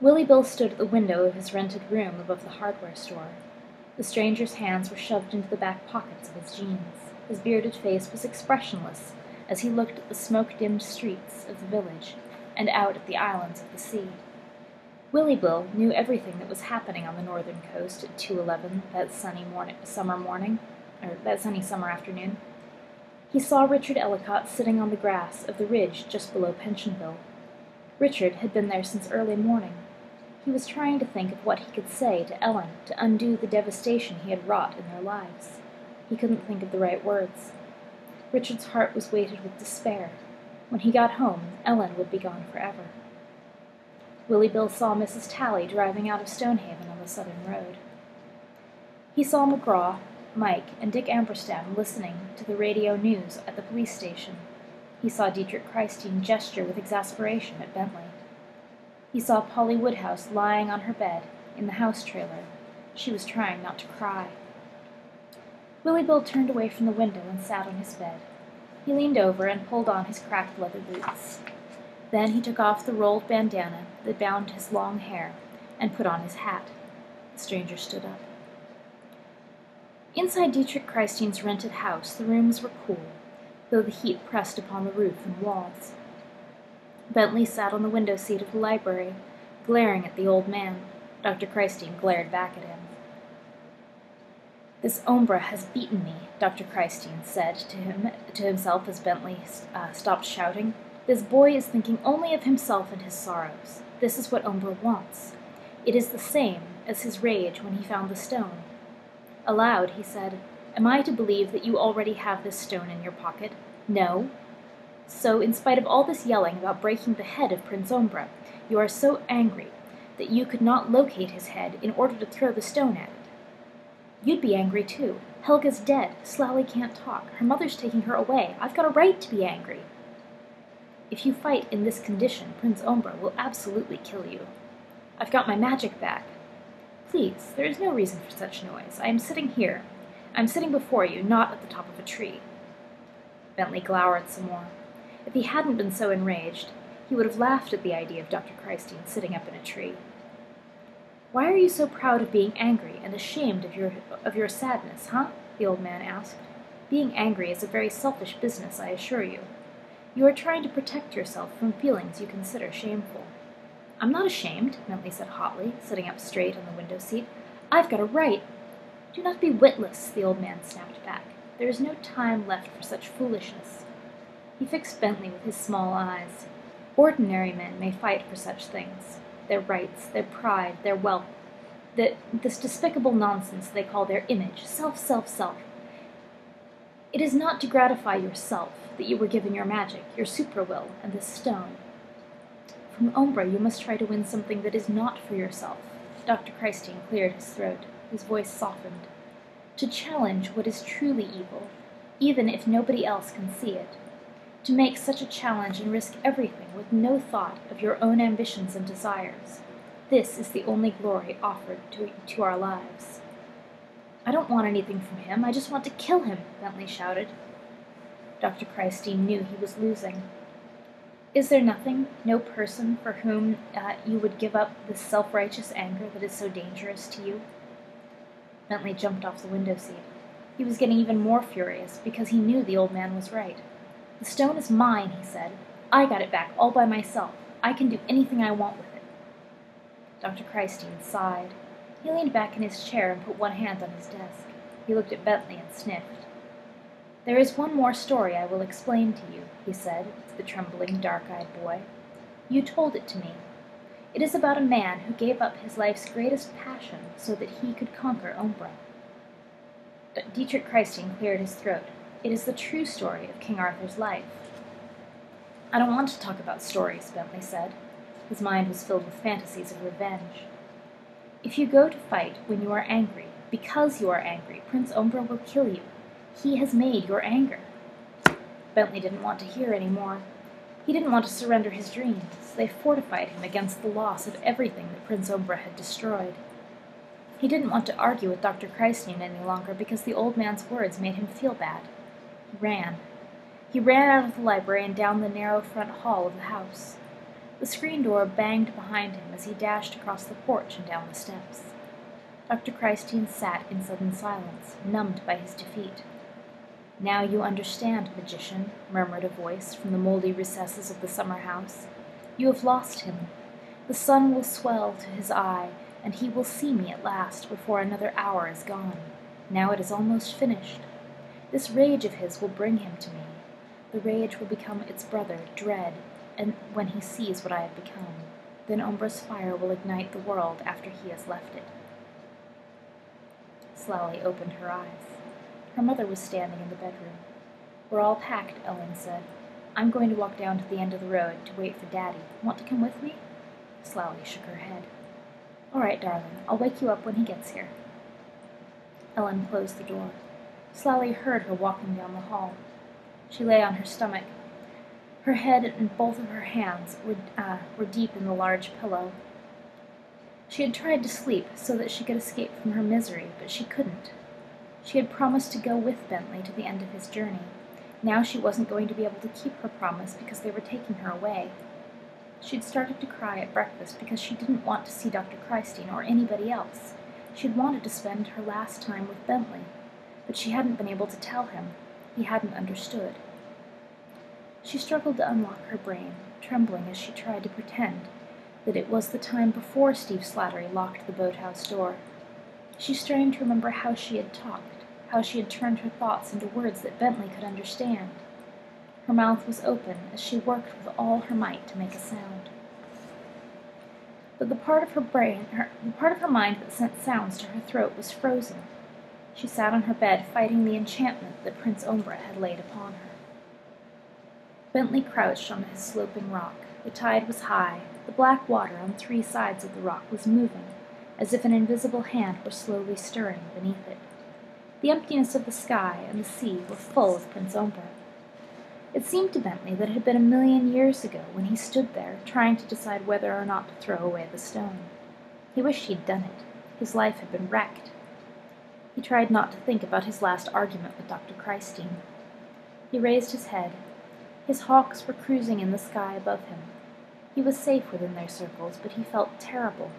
Willie Bill stood at the window of his rented room above the hardware store. The stranger's hands were shoved into the back pockets of his jeans. His bearded face was expressionless as he looked at the smoke-dimmed streets of the village and out at the islands of the sea. Willie Bill knew everything that was happening on the northern coast at 2:11 that sunny summer afternoon. He saw Richard Ellicott sitting on the grass of the ridge just below Pensionville. Richard had been there since early morning. He was trying to think of what he could say to Ellen to undo the devastation he had wrought in their lives. He couldn't think of the right words. Richard's heart was weighted with despair. When he got home, Ellen would be gone forever. Willie Bill saw Mrs. Tally driving out of Stonehaven on the southern road. He saw McGraw, Mike, and Dick Amberstam listening to the radio news at the police station. He saw Dietrich Christine gesture with exasperation at Bentley. He saw Polly Woodhouse lying on her bed in the house trailer. She was trying not to cry. Willie Bill turned away from the window and sat on his bed. He leaned over and pulled on his cracked leather boots. Then he took off the rolled bandana that bound his long hair and put on his hat. The stranger stood up. Inside Dietrich Christine's rented house, the rooms were cool, though the heat pressed upon the roof and walls. Bentley sat on the window seat of the library, glaring at the old man. Dr. Christine glared back at him. "This Ombra has beaten me," Dr. Christine said to himself as Bentley stopped shouting. "This boy is thinking only of himself and his sorrows. This is what Ombra wants. It is the same as his rage when he found the stone." Aloud, he said, "Am I to believe that you already have this stone in your pocket? No? So, in spite of all this yelling about breaking the head of Prince Ombra, you are so angry that you could not locate his head in order to throw the stone at it. You'd be angry, too. Helga's dead. Slally can't talk. Her mother's taking her away. I've got a right to be angry. If you fight in this condition, Prince Ombra will absolutely kill you. I've got my magic back. Please, there is no reason for such noise. I am sitting here. I am sitting before you, not at the top of a tree." Bentley glowered some more. If he hadn't been so enraged, he would have laughed at the idea of Dr. Christine sitting up in a tree. "Why are you so proud of being angry and ashamed of your sadness, huh?" the old man asked. "Being angry is a very selfish business, I assure you. You are trying to protect yourself from feelings you consider shameful." "I'm not ashamed," Bentley said hotly, sitting up straight on the window seat. "I've got a right." "Do not be witless," the old man snapped back. "There is no time left for such foolishness." He fixed Bentley with his small eyes. "Ordinary men may fight for such things. Their rights, their pride, their wealth. This despicable nonsense they call their image. Self, self, self. It is not to gratify yourself that you were given your magic, your supra-will, and this stone. From Ombra you must try to win something that is not for yourself." Dr. Christine cleared his throat. His voice softened. "To challenge what is truly evil, even if nobody else can see it. To make such a challenge and risk everything with no thought of your own ambitions and desires. This is the only glory offered to our lives." "I don't want anything from him. I just want to kill him," Bentley shouted. Dr. Christine knew he was losing. "Is there nothing, no person for whom you would give up this self-righteous anger that is so dangerous to you?" Bentley jumped off the window seat. He was getting even more furious because he knew the old man was right. "The stone is mine," he said. "I got it back all by myself. I can do anything I want with it." Dr. Christine sighed. He leaned back in his chair and put one hand on his desk. He looked at Bentley and sniffed. "There is one more story I will explain to you," he said to the trembling, dark-eyed boy. "You told it to me. It is about a man who gave up his life's greatest passion so that he could conquer Ombra." Dietrich Christine cleared his throat. "It is the true story of King Arthur's life." "I don't want to talk about stories," Bentley said. His mind was filled with fantasies of revenge. "If you go to fight when you are angry, because you are angry, Prince Ombra will kill you. He has made your anger." Bentley didn't want to hear any more. He didn't want to surrender his dreams. They fortified him against the loss of everything that Prince Ombra had destroyed. He didn't want to argue with Dr. Christine any longer because the old man's words made him feel bad. He ran. He ran out of the library and down the narrow front hall of the house. The screen door banged behind him as he dashed across the porch and down the steps. Dr. Christine sat in sudden silence, numbed by his defeat. "Now you understand, magician," murmured a voice from the moldy recesses of the summer house. "You have lost him. The sun will swell to his eye, and he will see me at last before another hour is gone. Now it is almost finished. This rage of his will bring him to me. The rage will become its brother, dread, and when he sees what I have become, then Ombra's fire will ignite the world after he has left it." Slowly opened her eyes. Her mother was standing in the bedroom. "We're all packed," Ellen said. "I'm going to walk down to the end of the road to wait for Daddy. Want to come with me?" Slowly shook her head. "All right, darling. I'll wake you up when he gets here." Ellen closed the door. Slowly heard her walking down the hall. She lay on her stomach. Her head and both of her hands were deep in the large pillow. She had tried to sleep so that she could escape from her misery, but she couldn't. She had promised to go with Bentley to the end of his journey. Now she wasn't going to be able to keep her promise because they were taking her away. She'd started to cry at breakfast because she didn't want to see Dr. Christine or anybody else. She'd wanted to spend her last time with Bentley, but she hadn't been able to tell him. He hadn't understood. She struggled to unlock her brain, trembling as she tried to pretend that it was the time before Steve Slattery locked the boathouse door. She strained to remember how she had talked, how she had turned her thoughts into words that Bentley could understand. Her mouth was open as she worked with all her might to make a sound. But the part of her mind that sent sounds to her throat was frozen. She sat on her bed fighting the enchantment that Prince Ombra had laid upon her. Bentley crouched on his sloping rock. The tide was high. The black water on 3 sides of the rock was moving, as if an invisible hand were slowly stirring beneath it. The emptiness of the sky and the sea were full of Prince Ombra. It seemed to Bentley that it had been 1,000,000 years ago when he stood there, trying to decide whether or not to throw away the stone. He wished he'd done it. His life had been wrecked. He tried not to think about his last argument with Dr. Christine. He raised his head. His hawks were cruising in the sky above him. He was safe within their circles, but he felt terrible.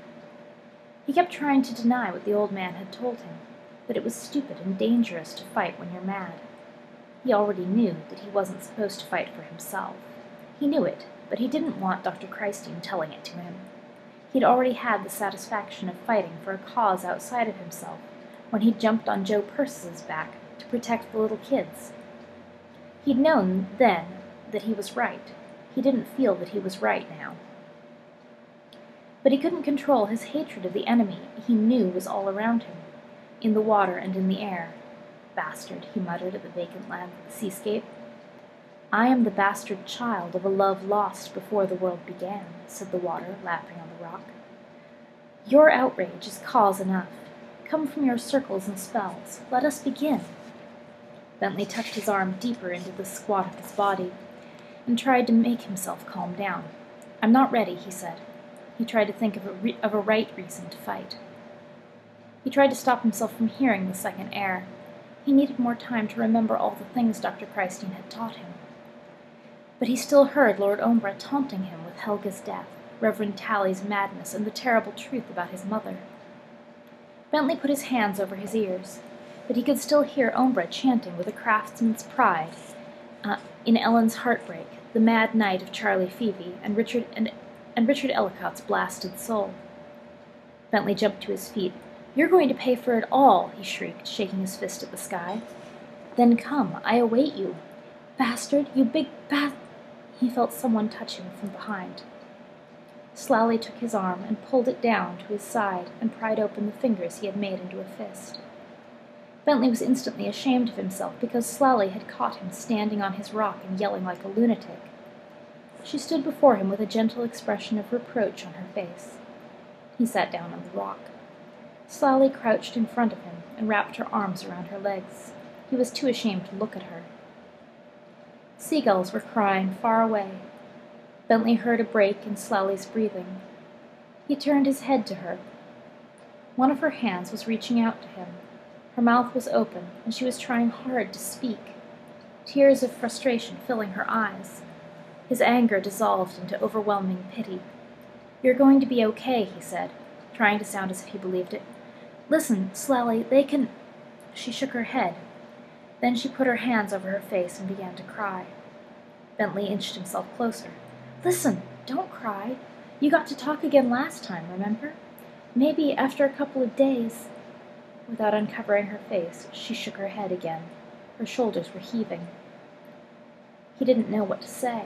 He kept trying to deny what the old man had told him, that it was stupid and dangerous to fight when you're mad. He already knew that he wasn't supposed to fight for himself. He knew it, but he didn't want Dr. Christine telling it to him. He'd already had the satisfaction of fighting for a cause outside of himself when he jumped on Joe Percis's back to protect the little kids. He'd known then that he was right. He didn't feel that he was right now. But he couldn't control his hatred of the enemy he knew was all around him, in the water and in the air. "Bastard," he muttered at the vacant land of the seascape. "I am the bastard child of a love lost before the world began," said the water, lapping on the rock. "Your outrage is cause enough. Come from your circles and spells. Let us begin." Bentley tucked his arm deeper into the squat of his body and tried to make himself calm down. "I'm not ready," he said. He tried to think of a right reason to fight. He tried to stop himself from hearing the second air. He needed more time to remember all the things Dr. Christine had taught him. But he still heard Lord Ombra taunting him with Helga's death, Reverend Tally's madness, and the terrible truth about his mother. Bentley put his hands over his ears, but he could still hear Ombra chanting with a craftsman's pride in Ellen's heartbreak, the mad night of Charlie Phoebe, and Richard Ellicott's blasted soul. Bentley jumped to his feet. "You're going to pay for it all," he shrieked, shaking his fist at the sky. "Then come, I await you. Bastard, you big He felt someone touch him from behind. Slowly took his arm and pulled it down to his side and pried open the fingers he had made into a fist. Bentley was instantly ashamed of himself because Slowly had caught him standing on his rock and yelling like a lunatic. She stood before him with a gentle expression of reproach on her face. He sat down on the rock. Slowly crouched in front of him and wrapped her arms around her legs. He was too ashamed to look at her. Seagulls were crying far away. Bentley heard a break in Slowly's breathing. He turned his head to her. One of her hands was reaching out to him. Her mouth was open, and she was trying hard to speak, tears of frustration filling her eyes. His anger dissolved into overwhelming pity. "You're going to be okay," he said, trying to sound as if he believed it. "Listen, Slally, they can—" She shook her head. Then she put her hands over her face and began to cry. Bentley inched himself closer. "Listen, don't cry. You got to talk again last time, remember? Maybe after a couple of days—" Without uncovering her face, she shook her head again. Her shoulders were heaving. He didn't know what to say.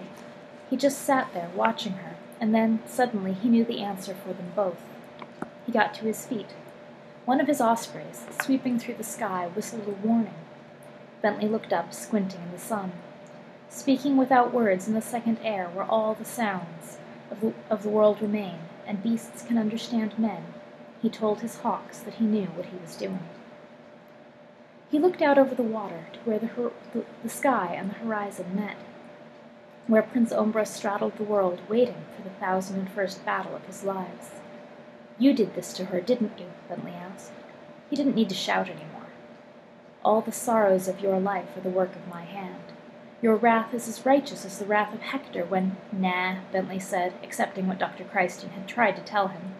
He just sat there, watching her, and then, suddenly, he knew the answer for them both. He got to his feet. One of his ospreys, sweeping through the sky, whistled a warning. Bentley looked up, squinting in the sun. Speaking without words in the second air where all the sounds of the world remain, and beasts can understand men, he told his hawks that he knew what he was doing. He looked out over the water to where the sky and the horizon met, where Prince Ombra straddled the world, waiting for the 1,001st battle of his lives. "You did this to her, didn't you?" Bentley asked. He didn't need to shout anymore. "All the sorrows of your life are the work of my hand. Your wrath is as righteous as the wrath of Hector when—" "Nah," Bentley said, accepting what Dr. Christine had tried to tell him,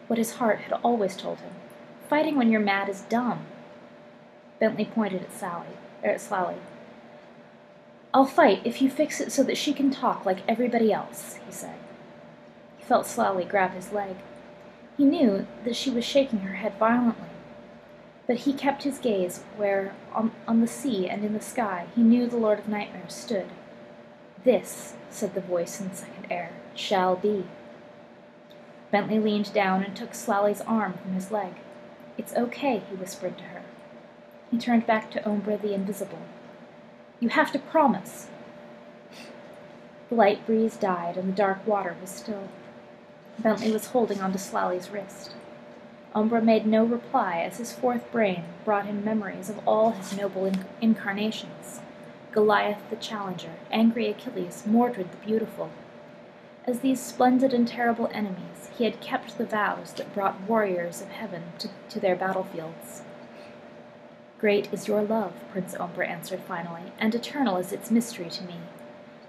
what his heart had always told him. "Fighting when you're mad is dumb." Bentley pointed at Slally. "I'll fight if you fix it so that she can talk like everybody else," he said. He felt Slally grab his leg. He knew that she was shaking her head violently, but he kept his gaze where, on the sea and in the sky, he knew the Lord of Nightmares stood. "This," said the voice in the second air, "shall be." Bentley leaned down and took Slally's arm from his leg. "It's okay," he whispered to her. He turned back to Ombra the Invisible. "You have to promise." The light breeze died and the dark water was still. Bentley was holding onto Slally's wrist. Ombra made no reply as his fourth brain brought him memories of all his noble incarnations: Goliath the Challenger, angry Achilles, Mordred the Beautiful. As these splendid and terrible enemies, he had kept the vows that brought warriors of heaven to their battlefields. "Great is your love," Prince Ombra answered finally, "and eternal is its mystery to me.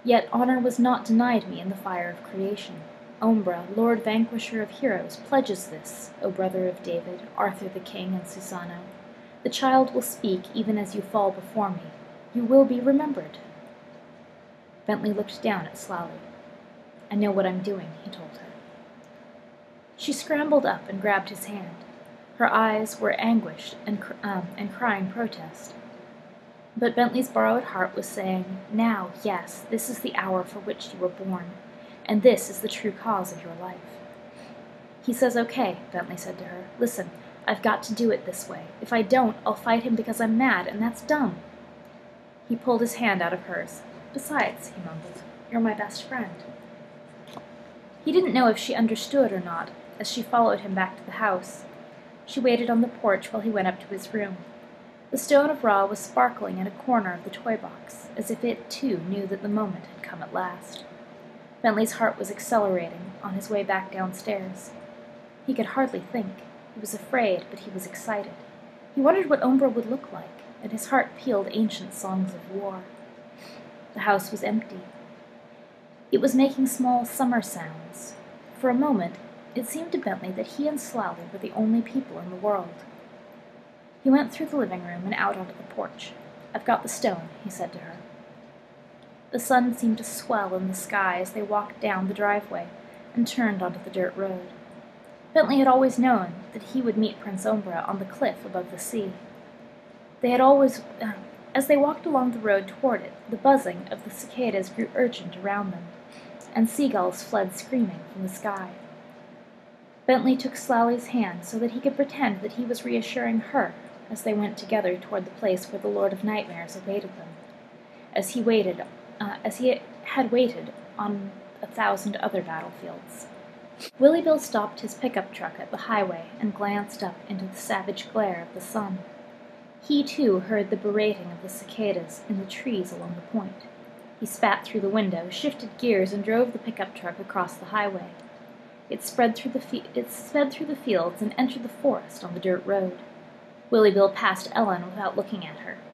Yet honor was not denied me in the fire of creation. Ombra, Lord Vanquisher of heroes, pledges this, O brother of David, Arthur the King, and Susano. The child will speak even as you fall before me. You will be remembered." Bentley looked down at Slally. "I know what I'm doing," he told her. She scrambled up and grabbed his hand. Her eyes were anguished and crying protest. But Bentley's borrowed heart was saying, "Now, yes, this is the hour for which you were born, and this is the true cause of your life." "He says okay," Bentley said to her. "Listen, I've got to do it this way. If I don't, I'll fight him because I'm mad, and that's dumb." He pulled his hand out of hers. "Besides," he mumbled, "you're my best friend." He didn't know if she understood or not, as she followed him back to the house. She waited on the porch while he went up to his room. The stone of Ra was sparkling in a corner of the toy box, as if it, too, knew that the moment had come at last. Bentley's heart was accelerating on his way back downstairs. He could hardly think. He was afraid, but he was excited. He wondered what Ombra would look like, and his heart pealed ancient songs of war. The house was empty. It was making small summer sounds. For a moment, it seemed to Bentley that he and Slally were the only people in the world. He went through the living room and out onto the porch. "I've got the stone," he said to her. The sun seemed to swell in the sky as they walked down the driveway and turned onto the dirt road. Bentley had always known that he would meet Prince Ombra on the cliff above the sea. As they walked along the road toward it, the buzzing of the cicadas grew urgent around them, and seagulls fled screaming from the sky. Bentley took Slally's hand so that he could pretend that he was reassuring her as they went together toward the place where the Lord of Nightmares awaited them, as he had waited on 1,000 other battlefields. Willie Bill stopped his pickup truck at the highway and glanced up into the savage glare of the sun. He, too, heard the berating of the cicadas in the trees along the point. He spat through the window, shifted gears, and drove the pickup truck across the highway. It sped through the fields and entered the forest on the dirt road. Willie Bill passed Ellen without looking at her.